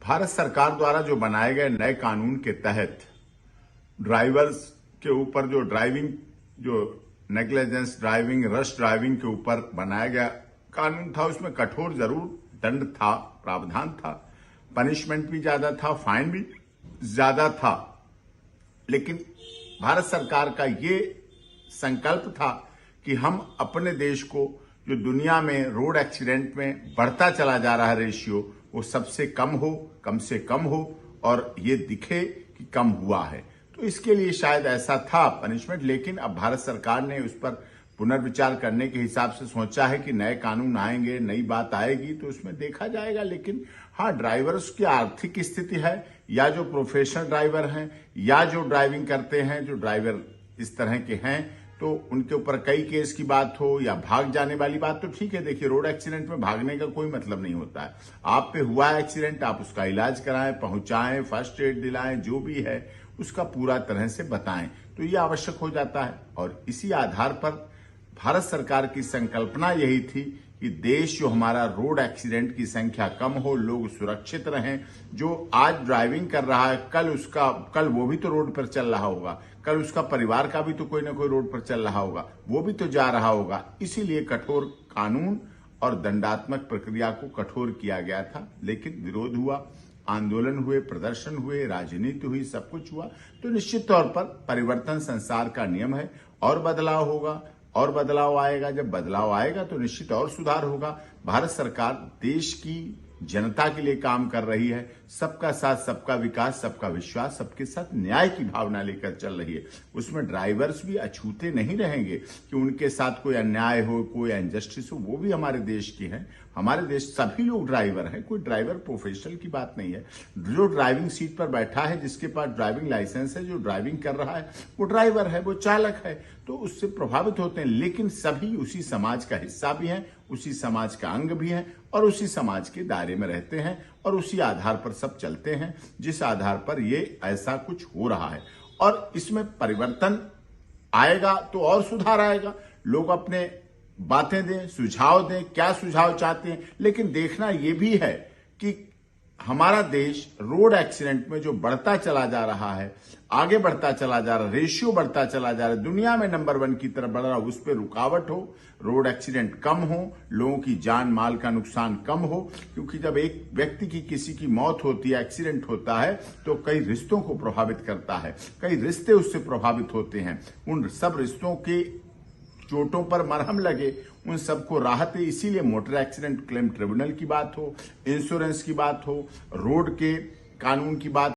भारत सरकार द्वारा जो बनाए गए नए कानून के तहत ड्राइवर्स के ऊपर जो नेग्लिजेंस ड्राइविंग, रश ड्राइविंग के ऊपर बनाया गया कानून था, उसमें कठोर जरूर दंड था, प्रावधान था, पनिशमेंट भी ज्यादा था, फाइन भी ज्यादा था। लेकिन भारत सरकार का ये संकल्प था कि हम अपने देश को, जो दुनिया में रोड एक्सीडेंट में बढ़ता चला जा रहा है रेशियो, वो सबसे कम से कम हो और ये दिखे कि कम हुआ है। तो इसके लिए शायद ऐसा था पनिशमेंट, लेकिन अब भारत सरकार ने उस पर पुनर्विचार करने के हिसाब से सोचा है कि नए कानून आएंगे, नई बात आएगी तो उसमें देखा जाएगा। लेकिन हाँ, ड्राइवर्स की आर्थिक स्थिति है, या जो प्रोफेशनल ड्राइवर हैं, या जो ड्राइविंग करते हैं, जो ड्राइवर इस तरह के हैं, तो उनके ऊपर कई केस की बात हो या भाग जाने वाली बात, तो ठीक है। देखिए, रोड एक्सीडेंट में भागने का कोई मतलब नहीं होता है। आप पे हुआ एक्सीडेंट, आप उसका इलाज कराएं, पहुंचाएं, फर्स्ट एड दिलाएं, जो भी है उसका पूरा तरह से बताएं, तो ये आवश्यक हो जाता है। और इसी आधार पर भारत सरकार की संकल्पना यही थी कि देश जो हमारा, रोड एक्सीडेंट की संख्या कम हो, लोग सुरक्षित रहें। जो आज ड्राइविंग कर रहा है, कल वो भी तो रोड पर चल रहा होगा, कल उसका परिवार का भी तो कोई ना कोई रोड पर चल रहा होगा, वो भी तो जा रहा होगा। इसीलिए कठोर कानून और दंडात्मक प्रक्रिया को कठोर किया गया था। लेकिन विरोध हुआ, आंदोलन हुए, प्रदर्शन हुए, राजनीति हुई, सब कुछ हुआ। तो निश्चित तौर पर परिवर्तन संसार का नियम है, और बदलाव होगा और बदलाव आएगा। जब बदलाव आएगा तो निश्चित और सुधार होगा। भारत सरकार देश की जनता के लिए काम कर रही है। सबका साथ, सबका विकास, सबका विश्वास, सबके साथ न्याय की भावना लेकर चल रही है। उसमें ड्राइवर्स भी अछूते नहीं रहेंगे कि उनके साथ कोई अन्याय हो, कोई इनजस्टिस हो। वो भी हमारे देश के हैं। हमारे देश सभी लोग ड्राइवर हैं, कोई ड्राइवर प्रोफेशनल की बात नहीं है। जो ड्राइविंग सीट पर बैठा है, जिसके पास ड्राइविंग लाइसेंस है, जो ड्राइविंग कर रहा है, वो ड्राइवर है, वो चालक है, तो उससे प्रभावित होते हैं। लेकिन सभी उसी समाज का हिस्सा भी हैं, उसी समाज का अंग भी हैं, और उसी समाज के दायरे में रहते हैं, और उसी आधार पर सब चलते हैं, जिस आधार पर ये ऐसा कुछ हो रहा है। और इसमें परिवर्तन आएगा तो और सुधार आएगा। लोग अपने बातें दें, सुझाव दें, क्या सुझाव चाहते हैं। लेकिन देखना यह भी है कि हमारा देश रोड एक्सीडेंट में जो बढ़ता चला जा रहा है, आगे बढ़ता चला जा रहा है, रेशियो बढ़ता चला जा रहा है, दुनिया में नंबर 1 की तरफ बढ़ रहा है, उस पर रुकावट हो, रोड एक्सीडेंट कम हो, लोगों की जान माल का नुकसान कम हो। क्योंकि जब एक व्यक्ति की, किसी की मौत होती है, एक्सीडेंट होता है, तो कई रिश्तों को प्रभावित करता है, कई रिश्ते उससे प्रभावित होते हैं। उन सब रिश्तों के चोटों पर मरहम लगे, उन सबको राहत है। इसीलिए मोटर एक्सीडेंट क्लेम ट्रिब्यूनल की बात हो, इंश्योरेंस की बात हो, रोड के कानून की बात